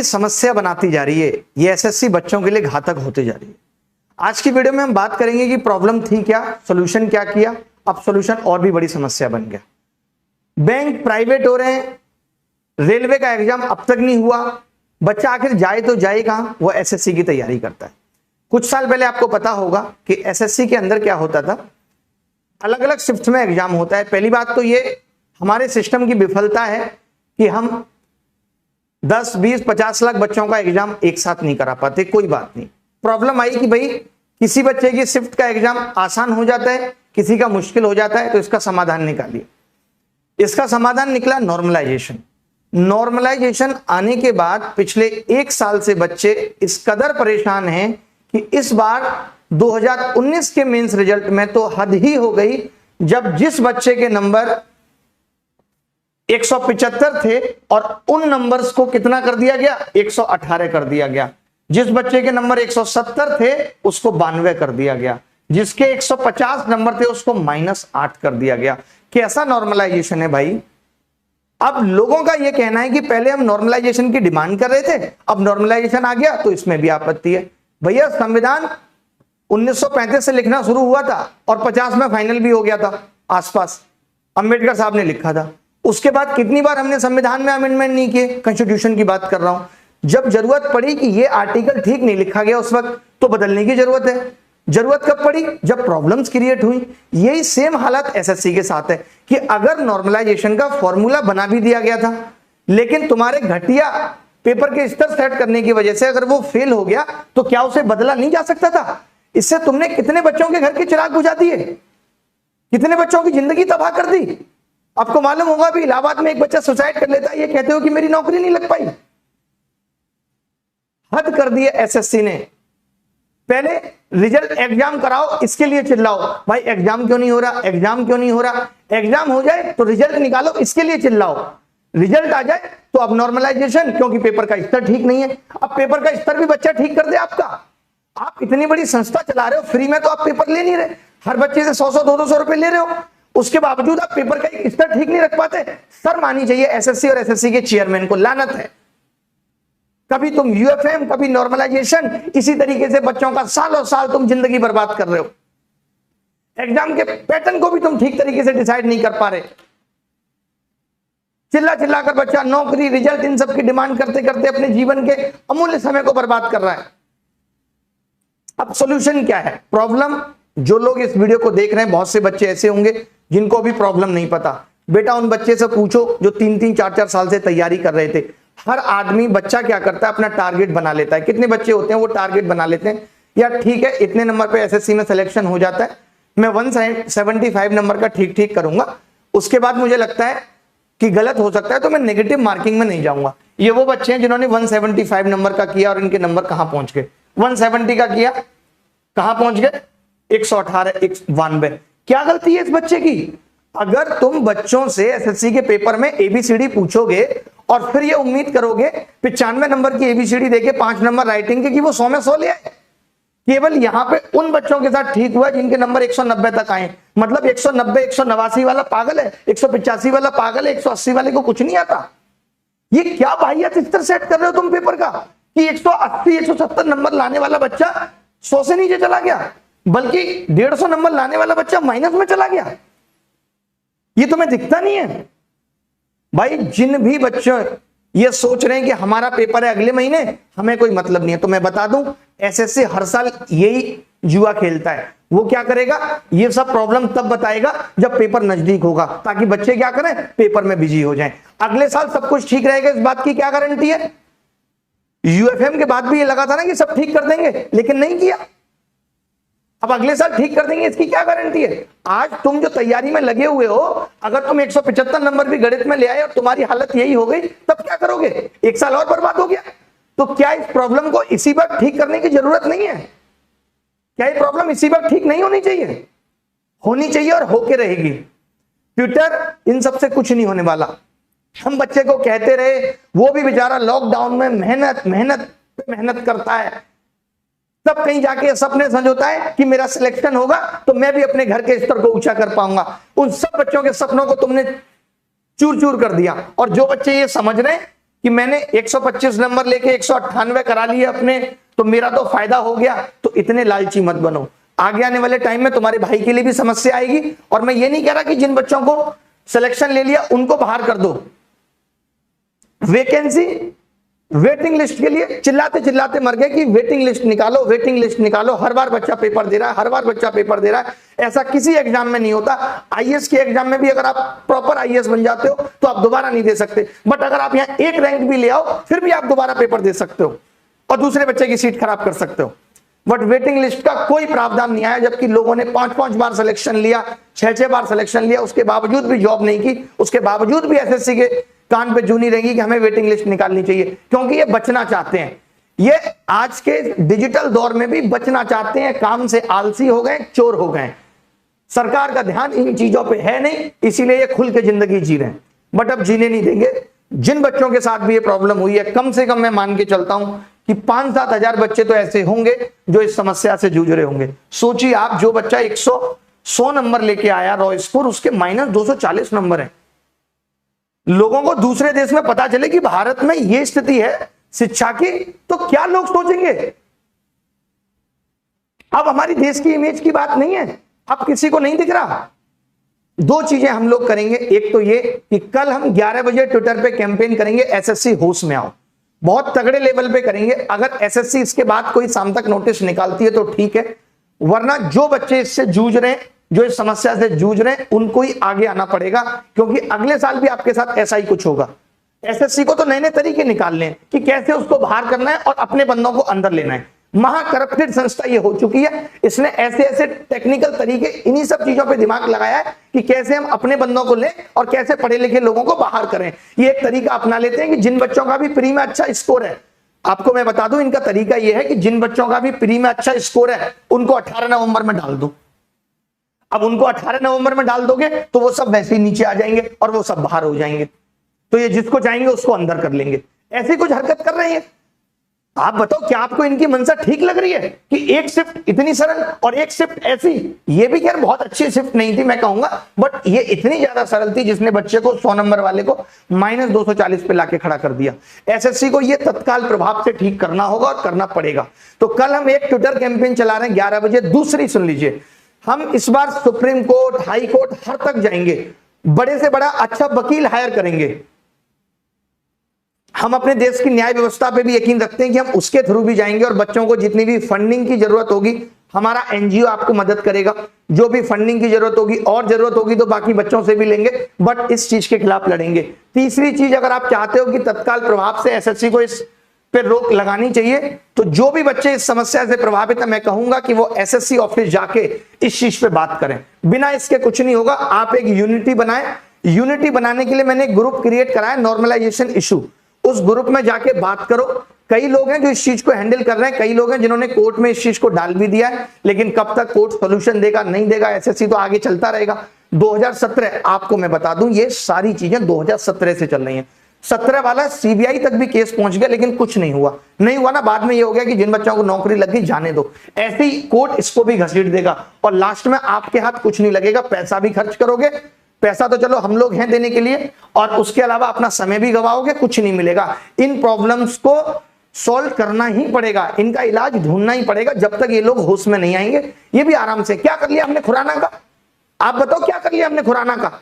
बड़ी समस्या बनाती जा रही है, ये एसएससी बच्चों के लिए घातक होते जा रही है। आज की वीडियो में हम बात करेंगे कि प्रॉब्लम थी क्या, सॉल्यूशन क्या किया, अब सॉल्यूशन और भी बड़ी समस्या बन गया। बैंक प्राइवेट हो रहे हैं, रेलवे का एग्जाम अब तक नहीं हुआ, बच्चा आखिर जाए तो जाए कहां, वो एसएससी की तैयारी करता है। कुछ साल पहले आपको पता होगा कि एसएससी के अंदर क्या होता था, अलग अलग शिफ्ट में एग्जाम होता है। पहली बात तो ये हमारे सिस्टम की विफलता है कि हम 10, 20, 50 लाख बच्चों का एग्जाम एक साथ नहीं करा पाते। कोई बात नहीं, प्रॉब्लम आई कि भाई किसी बच्चे की शिफ्ट का एग्जाम आसान हो जाता है, किसी का मुश्किल हो जाता है, तो इसका समाधान निकालिए। इसका समाधान निकला नॉर्मलाइजेशन। नॉर्मलाइजेशन आने के बाद पिछले 1 साल से बच्चे इस कदर परेशान हैं कि इस बार 2019 के मेंस रिजल्ट में तो हद ही हो गई, जब जिस बच्चे के नंबर 175 थे और उन नंबर्स को कितना कर दिया गया, 118 कर दिया गया। जिस बच्चे के नंबर 170 थे उसको 92 कर दिया गया, जिसके 150 नंबर थे उसको -8 कर दिया गया। कैसा नॉर्मलाइजेशन है भाई। अब लोगों का यह कहना है कि पहले हम नॉर्मलाइजेशन की डिमांड कर रहे थे, अब नॉर्मलाइजेशन आ गया तो इसमें भी आपत्ति है। भैया संविधान 1935 से लिखना शुरू हुआ था और 50 में फाइनल भी हो गया था, आसपास अंबेडकर साहब ने लिखा था। उसके बाद कितनी बार हमने संविधान में अमेंडमेंट नहीं किए, कॉन्स्टिट्यूशन की बात कर रहा हूं। जब जरूरत पड़ी कि ये आर्टिकल ठीक नहीं लिखा गया उस वक्त तो बदलने की जरूरत है। जरूरत कब पड़ी, जब प्रॉब्लम्स क्रिएट हुई। यही सेम हालत एसएससी के साथ है कि अगर नॉर्मलाइजेशन का फॉर्मूला बना भी दिया गया था, लेकिन तुम्हारे घटिया पेपर के स्तर सेट करने की वजह से अगर वो फेल हो गया तो क्या उसे बदला नहीं जा सकता था। इससे तुमने कितने बच्चों के घर के चिराग बुझा दिए, कितने बच्चों की जिंदगी तबाह कर दी। आपको मालूम होगा भी इलाहाबाद में एक बच्चा सुसाइड कर लेता है, ये कहते हो कि मेरी नौकरी नहीं लग पाई। हद कर दिया एसएससी ने। पहले रिजल्ट एग्जाम कराओ, इसके लिए चिल्लाओ। भाई एग्जाम क्यों नहीं हो रहा, एग्जाम क्यों नहीं हो रहा। एग्जाम हो जाए तो रिजल्ट निकालो, इसके लिए चिल्लाओ। रिजल्ट आ जाए तो अब नॉर्मलाइजेशन, क्योंकि पेपर का स्तर ठीक नहीं है। अब पेपर का स्तर भी बच्चा ठीक कर दे आपका। आप इतनी बड़ी संस्था चला रहे हो, फ्री में तो आप पेपर ले नहीं रहे, हर बच्चे से 100-100, 200 रुपए ले रहे हो, उसके बावजूद आप पेपर का एक स्तर ठीक नहीं रख पाते। सर मानी चाहिए एसएससी और एसएससी के चेयरमैन को, लानत है। कभी तुम यूएफएम, कभी नॉर्मलाइजेशन, इसी तरीके से बच्चों का सालों साल तुम जिंदगी बर्बाद कर रहे हो। एग्जाम के पैटर्न को भी तुम ठीक तरीके से डिसाइड नहीं कर पा रहे। चिल्ला चिल्ला कर बच्चा नौकरी, रिजल्ट, इन सब की डिमांड करते करते अपने जीवन के अमूल्य समय को बर्बाद कर रहा है। अब सॉल्यूशन क्या है। प्रॉब्लम, जो लोग इस वीडियो को देख रहे हैं, बहुत से बच्चे ऐसे होंगे जिनको अभी प्रॉब्लम नहीं पता। बेटा उन बच्चे से पूछो जो 3-3, 4-4 साल से तैयारी कर रहे थे। हर आदमी, बच्चा क्या करता है, अपना टारगेट बना लेता है। कितने बच्चे होते हैं वो टारगेट बना लेते हैं, यार ठीक है इतने नंबर पे एसएससी में सिलेक्शन हो जाता है, मैं 175 नंबर का ठीक ठीक करूंगा, उसके बाद मुझे लगता है कि गलत हो सकता है तो मैं नेगेटिव मार्किंग में नहीं जाऊंगा। ये वो बच्चे हैं जिन्होंने 175 नंबर का किया और इनके नंबर कहां पहुंच गए, 170 का किया, कहां पहुंच गए, 118, 192। क्या गलती है इस बच्चे की। अगर तुम बच्चों से एसएससी के पेपर में एबीसीडी पूछोगे और फिर ये उम्मीद करोगे 95 नंबर की एबीसीडी देके 5 नंबर राइटिंग के कि वो 100 में 100 ले आए, केवल यहां पे उन बच्चों के साथ ठीक हुआ जिनके नंबर 190 तक आए। मतलब 190, 189 वाला पागल है, 185 वाला पागल है, 180 वाले को कुछ नहीं आता। ये क्या वाहियात स्तर सेट कर रहे हो तुम पेपर का कि 180, 170 नंबर लाने वाला बच्चा 100 से नीचे चला गया, बल्कि 150 नंबर लाने वाला बच्चा माइनस में चला गया। ये तुम्हें दिखता नहीं है। भाई जिन भी बच्चों ये सोच रहे हैं कि हमारा पेपर है अगले महीने, हमें कोई मतलब नहीं है, तो मैं बता दूं एसएससी हर साल यही जुआ खेलता है। वो क्या करेगा, ये सब प्रॉब्लम तब बताएगा जब पेपर नजदीक होगा, ताकि बच्चे क्या करें, पेपर में बिजी हो जाएं। अगले साल सब कुछ ठीक रहेगा, इस बात की क्या गारंटी है। यूएफएम के बाद भी ये लगा था ना कि सब ठीक कर देंगे, लेकिन नहीं किया। अब अगले साल ठीक कर देंगे, इसकी क्या गारंटी है। आज तुम जो तैयारी में लगे हुए हो, अगर तुम 175 नंबर भी गणित में ले आए और तुम्हारी हालत यही हो गई, तब क्या करोगे, 1 साल और बर्बाद हो गया। तो क्या इस प्रॉब्लम को इसी वक्त ठीक करने की जरूरत नहीं है। क्या ये प्रॉब्लम इसी वक्त ठीक नहीं होनी चाहिए, होनी चाहिए और होके रहेगी। ट्विटर इन सबसे कुछ नहीं होने वाला। हम बच्चे को कहते रहे, वो भी बेचारा लॉकडाउन में मेहनत करता है, तब कहीं जाके सपने संजोता है कि मेरा सिलेक्शन होगा तो मैं भी अपने घर के स्तर को ऊंचा कर पाऊंगा। उन सब बच्चों के सपनों को तुमने चूर चूर कर दिया। और जो बच्चे ये समझ रहे हैं कि मैंने 125 नंबर लेके 198 करा लिए अपने, तो मेरा तो फायदा हो गया। तो इतने लालची मत बनो, आगे आने वाले टाइम में तुम्हारे भाई के लिए भी समस्या आएगी। और मैं ये नहीं कह रहा कि जिन बच्चों को सिलेक्शन ले लिया उनको बाहर कर दो, वैकेंसी वेटिंग लिस्ट के लिए चिल्लाते चिल्लाते मर गए कि वेटिंग लिस्ट निकालो, वेटिंग लिस्ट निकालो। हर बार बच्चा पेपर दे रहा है, हर बार बच्चा पेपर दे रहा है। ऐसा किसी एग्जाम में नहीं होता। आईएएस के एग्जाम में भी अगर आप प्रॉपर आईएएस बन जाते हो तो आप दोबारा नहीं दे सकते, बट अगर आप यहां एक रैंक भी ले आओ फिर भी आप दोबारा पेपर दे सकते हो और दूसरे बच्चे की सीट खराब कर सकते हो। बट वेटिंग लिस्ट का कोई प्रावधान नहीं आया, जबकि लोगों ने 5-5 बार सिलेक्शन लिया, 6-6 बार सिलेक्शन लिया, उसके बावजूद भी जॉब नहीं की, उसके बावजूद भी एसएससी के कान पे जू नहीं रहेगी कि हमें वेटिंग लिस्ट निकालनी चाहिए, क्योंकि ये बचना चाहते हैं। ये आज के डिजिटल दौर में भी बचना चाहते हैं, काम से आलसी हो गए, चोर हो गए। सरकार का ध्यान इन चीजों पे है नहीं, इसीलिए ये खुल के जिंदगी जी रहे हैं, बट अब जीने नहीं देंगे। जिन बच्चों के साथ भी ये प्रॉब्लम हुई है, कम से कम मैं मान के चलता हूं कि 5-7 हजार बच्चे तो ऐसे होंगे जो इस समस्या से जूझ रहे होंगे। सोचिए आप, जो बच्चा 100 नंबर लेके आया रॉ स्कोर, उसके -240 नंबर है। लोगों को दूसरे देश में पता चले कि भारत में यह स्थिति है शिक्षा की, तो क्या लोग सोचेंगे? अब हमारी देश की इमेज की बात नहीं है, अब किसी को नहीं दिख रहा। 2 चीजें हम लोग करेंगे। एक तो ये कि कल हम 11 बजे ट्विटर पे कैंपेन करेंगे, एसएससी होश में आओ। बहुत तगड़े लेवल पे करेंगे। अगर एसएससी इसके बाद कोई शाम तक नोटिस निकालती है तो ठीक है, वरना जो बच्चे इससे जूझ रहे हैं, जो इस समस्या से जूझ रहे हैं, उनको ही आगे आना पड़ेगा, क्योंकि अगले साल भी आपके साथ ऐसा ही कुछ होगा। एसएससी को तो नए नए तरीके निकालने हैं कि कैसे उसको बाहर करना है और अपने बंदों को अंदर लेना है। महा करप्टेड संस्था ये हो चुकी है। इसने ऐसे ऐसे टेक्निकल तरीके, इन्हीं सब चीजों पे दिमाग लगाया है कि कैसे हम अपने बंदों को लें और कैसे पढ़े लिखे लोगों को बाहर करें। ये एक तरीका अपना लेते हैं कि जिन बच्चों का भी प्री में अच्छा स्कोर है, आपको मैं बता दूं, इनका तरीका यह है कि जिन बच्चों का भी प्री में अच्छा स्कोर है उनको 18 नवंबर में डाल दो। अब उनको 18 नवंबर में डाल दोगे तो वो सब वैसे ही नीचे आ जाएंगे और वो सब बाहर हो जाएंगे। तो ये जिसको चाहेंगे उसको अंदर कर लेंगे। ऐसी कुछ हरकत कर रही है। आप बताओ, क्या आपको इनकी मंशा ठीक लग रही है कि एक शिफ्ट इतनी सरल और एक शिफ्ट ऐसी? ये भी खैर बहुत अच्छी शिफ्ट नहीं थी मैं कहूंगा, बट ये इतनी ज्यादा सरल थी जिसने बच्चे को 100 नंबर वाले को -240 पे लाके खड़ा कर दिया। एसएससी को ये तत्काल प्रभाव से ठीक करना होगा और करना पड़ेगा। तो कल हम एक ट्विटर कैंपेन चला रहे हैं 11 बजे। दूसरी सुन लीजिए, हम इस बार सुप्रीम कोर्ट, हाई कोर्ट, हर तक जाएंगे। बड़े से बड़ा अच्छा वकील हायर करेंगे। हम अपने देश की न्याय व्यवस्था पे भी यकीन रखते हैं कि हम उसके थ्रू भी जाएंगे और बच्चों को जितनी भी फंडिंग की जरूरत होगी, हमारा एनजीओ आपको मदद करेगा। जो भी फंडिंग की जरूरत होगी, और जरूरत होगी तो बाकी बच्चों से भी लेंगे, बट इस चीज के खिलाफ लड़ेंगे। तीसरी चीज, अगर आप चाहते हो कि तत्काल प्रभाव से एसएससी को इस पे रोक लगानी चाहिए, तो जो भी बच्चे इस समस्या से प्रभावित है, मैं कहूंगा कि वो एसएससी ऑफिस जाके इस चीज पे बात करें। बिना इसके कुछ नहीं होगा। आप एक यूनिटी बनाएं। यूनिटी बनाने के लिए मैंने एक ग्रुप क्रिएट कराया, नॉर्मलाइजेशन इशू। उस ग्रुप में जाके बात करो। कई लोग हैं जो इस चीज को हैंडल कर रहे हैं, कई लोग हैं जिन्होंने कोर्ट में इस चीज को डाल भी दिया है, लेकिन कब तक कोर्ट सोल्यूशन देगा, नहीं देगा, एसएससी तो आगे चलता रहेगा। 2017 आपको मैं बता दूं, ये सारी चीजें 2017 से चल रही हैं। 17 वाला सीबीआई तक भी केस पहुंच गया, लेकिन कुछ नहीं हुआ। नहीं हुआ ना, बाद में ये हो गया कि जिन बच्चों को नौकरी लग गई जाने दो। ऐसे ही कोर्ट इसको भी घसीट देगा और लास्ट में आपके हाथ कुछ नहीं लगेगा। पैसा भी खर्च करोगे, पैसा तो चलो हम लोग हैं देने के लिए, और उसके अलावा अपना समय भी गवाओगे, कुछ नहीं मिलेगा। इन प्रॉब्लम्स को सॉल्व करना ही पड़ेगा, इनका इलाज ढूंढना ही पड़ेगा जब तक ये लोग होश में नहीं आएंगे। ये भी आराम से क्या कर लिया हमने खुराना का? आप बताओ क्या कर लिया हमने खुराना का?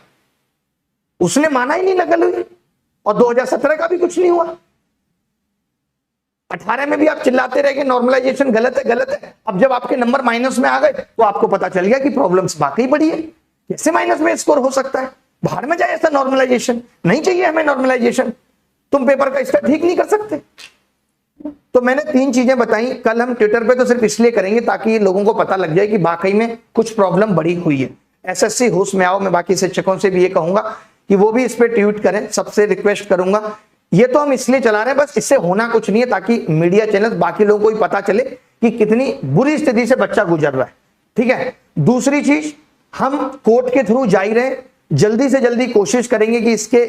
उसने माना ही नहीं नकल हुई, और 2017 का भी कुछ नहीं हुआ। 18 में भी आप चिल्लाते रहे कि नॉर्मलाइजेशन गलत है, गलत है। अब जब आपके नंबर माइनस में आ गए तो आपको पता चल गया कि प्रॉब्लम्स वाकई बड़ी है। कैसे माइनस में स्कोर हो सकता है? बाहर में जाए ऐसा नॉर्मलाइजेशन। नहीं चाहिए हमें नॉर्मलाइजेशन। तुम पेपर का स्तर ठीक नहीं कर सकते। तो मैंने 3 चीजें बताई। कल हम ट्विटर पे तो सिर्फ इसलिए करेंगे ताकि लोगों को पता लग जाए कि वाकई में कुछ प्रॉब्लम बड़ी हुई है। एसएससी होश में आओ। मैं बाकी शिक्षकों से भी ये कहूंगा कि वो भी इस पे ट्वीट करें, सबसे रिक्वेस्ट करूंगा। ये तो हम इसलिए चला रहे हैं, बस इससे होना कुछ नहीं है, ताकि मीडिया चैनल बाकी लोगों को भी पता चले कि कितनी बुरी स्थिति से बच्चा गुजर रहा है। ठीक है। दूसरी चीज, हम कोर्ट के थ्रू जा ही रहे, जल्दी से जल्दी कोशिश करेंगे कि इसके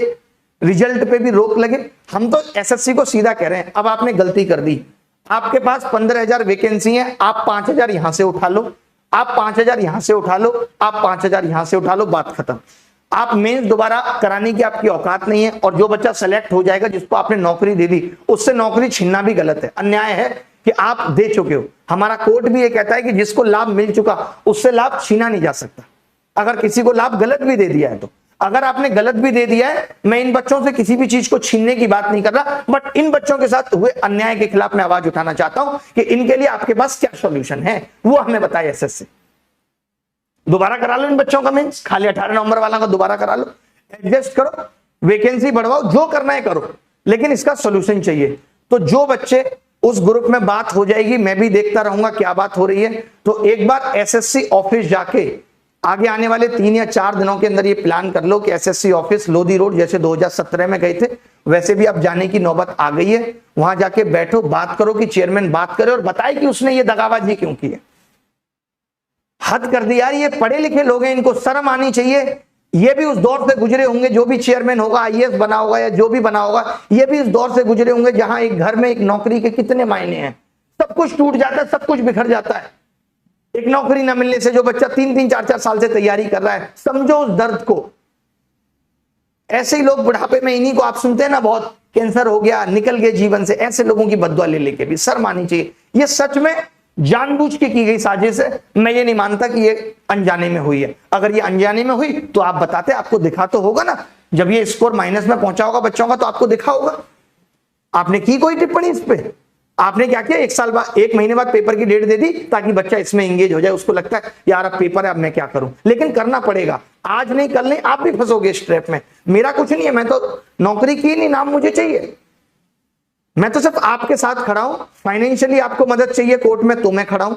रिजल्ट पे भी रोक लगे। हम तो एसएससी को सीधा कह रहे हैं, अब आपने गलती कर दी। आपके पास 15,000 वैकेंसी है, आप 5,000 यहां से उठा लो, आप 5,000 यहां से उठा लो, आप 5,000 यहां से उठा लो, बात खत्म। आप मेंस दोबारा कराने की आपकी औकात नहीं है, और जो बच्चा सेलेक्ट हो जाएगा जिसको आपने नौकरी दे दी उससे नौकरी छीनना भी गलत है, अन्याय है कि आप दे चुके हो। हमारा कोर्ट भी ये कहता है कि जिसको लाभ मिल चुका उससे लाभ छीना नहीं जा सकता, अगर किसी को लाभ गलत भी दे दिया है तो। अगर आपने गलत भी दे दिया है, मैं इन बच्चों से किसी भी चीज को छीनने की बात नहीं कर रहा, बट इन बच्चों के साथ हुए अन्याय के खिलाफ मैं आवाज उठाना चाहता हूं कि इनके लिए आपके पास क्या सॉल्यूशन है, वो हमें बताए एसएससी। दोबारा करा लो इन बच्चों का मेंस, खाली 18 नवंबर वाला का दोबारा करा लो, एडजस्ट करो, वैकेंसी बढ़वाओ, जो करना है करो, लेकिन इसका सॉल्यूशन चाहिए। तो जो बच्चे उस ग्रुप में बात हो जाएगी, मैं भी देखता रहूंगा क्या बात हो रही है। तो एक बार एसएससी ऑफिस जाके आगे आने वाले 3 या 4 दिनों के अंदर ये प्लान कर लो कि एसएससी ऑफिस लोधी रोड, जैसे 2017 में गए थे वैसे भी अब जाने की नौबत आ गई है, वहां जाके बैठो, बात करो कि चेयरमैन बात करे और बताए कि उसने ये दगाबाजी क्यों की है। हद कर दी यार, ये पढ़े लिखे लोग हैं, इनको शर्म आनी चाहिए। ये भी उस दौर से गुजरे होंगे, जो भी चेयरमैन होगा, आईएएस बना होगा या जो भी बना होगा, ये भी उस दौर से गुजरे होंगे जहां एक घर में एक नौकरी के कितने मायने हैं, सब कुछ टूट जाता है, सब कुछ बिखर जाता है। एक नौकरी न मिलने से जो बच्चा 3-3, 4-4 साल से तैयारी कर रहा है, समझो उस दर्द को। ऐसे ही लोग बुढ़ापे में, इन्हीं को आप सुनते हैं ना, बहुत कैंसर हो गया, निकल गए जीवन से, ऐसे लोगों की बददुआ ले लेके भी शर्म आनी चाहिए। ये सच में जानबूझ के की गई साजिश है, मैं ये नहीं मानता कि ये अनजाने में हुई है। अगर ये अनजाने में हुई तो आप बताते, आपको दिखा तो होगा ना, जब ये स्कोर माइनस में पहुंचा होगा बच्चों का तो आपको दिखा होगा। आपने की कोई टिप्पणी इस पे? आपने क्या किया, 1 साल बाद, 1 महीने बाद पेपर की डेट दे दी ताकि बच्चा इसमें एंगेज हो जाए, उसको लगता है यार अब पेपर है, अब मैं क्या करूं। लेकिन करना पड़ेगा, आज नहीं कल नहीं, आप भी फंसोगे इस ट्रैप में। मेरा कुछ नहीं है, मैं तो नौकरी की नहीं, नाम मुझे चाहिए, मैं तो सिर्फ आपके साथ खड़ा हूं। फाइनेंशियली आपको मदद चाहिए कोर्ट में तो मैं खड़ा हूं,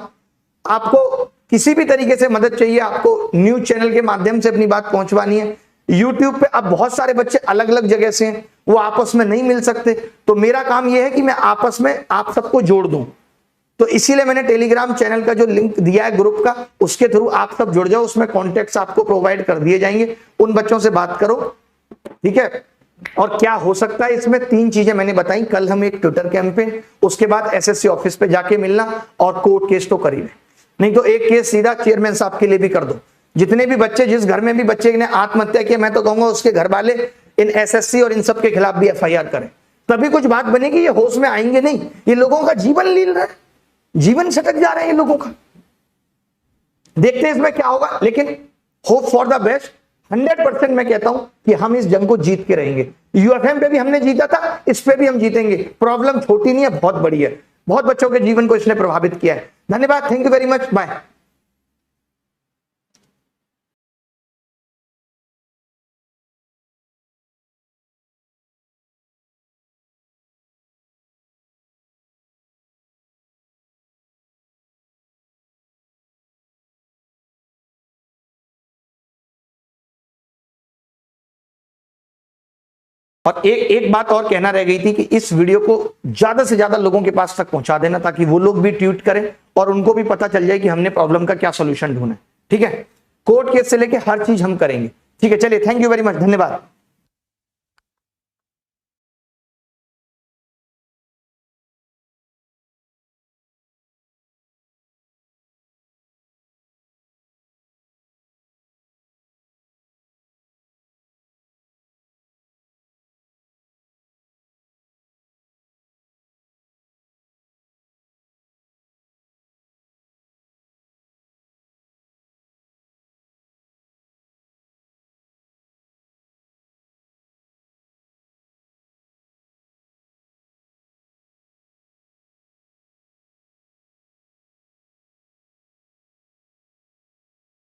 आपको किसी भी तरीके से मदद चाहिए, आपको न्यूज चैनल के माध्यम से अपनी बात पहुंचवानी है। यूट्यूब पे अब बहुत सारे बच्चे अलग अलग जगह से हैं, वो आपस में नहीं मिल सकते, तो मेरा काम यह है कि मैं आपस में आप सबको जोड़ दूं। तो इसीलिए मैंने टेलीग्राम चैनल का जो लिंक दिया है ग्रुप का, उसके थ्रू आप सब जुड़ जाओ, उसमें कॉन्टेक्ट्स आपको प्रोवाइड कर दिए जाएंगे, उन बच्चों से बात करो, ठीक है। और क्या हो सकता है इसमें, 3 चीजें मैंने बताई। कल हम एक ट्विटर कैंपेन, उसके बाद एसएससी ऑफिस पे जाके मिलना, और कोर्ट केस तो कर ही नहीं तो एक केस सीधा चेयरमैन साहब के लिए भी कर दो। जितने भी बच्चे, जिस घर में भी बच्चे ने आत्महत्या की, मैं तो कहूंगा उसके घर वाले इन एसएससी और इन सब के खिलाफ भी एफआईआर करें, तभी कुछ बात बनेगी। ये होश में आएंगे नहीं, ये लोगों का जीवन लील रहा है, जीवन सटक जा रहा है ये लोगों का। देखते हैं इसमें क्या होगा, लेकिन होप फॉर द बेस्ट। 100% मैं कहता हूं कि हम इस जंग को जीत के रहेंगे। यूएफएम पे भी हमने जीता था, इस पे भी हम जीतेंगे। प्रॉब्लम छोटी नहीं है, बहुत बड़ी है, बहुत बच्चों के जीवन को इसने प्रभावित किया है। धन्यवाद, thank you very much, bye. और एक बात और कहना रह गई थी कि इस वीडियो को ज्यादा से ज्यादा लोगों के पास तक पहुंचा देना, ताकि वो लोग भी ट्वीट करें और उनको भी पता चल जाए कि हमने प्रॉब्लम का क्या सॉल्यूशन ढूंढा है, ठीक है। कोर्ट केस से लेके हर चीज हम करेंगे, ठीक है। चलिए, थैंक यू वेरी मच, धन्यवाद।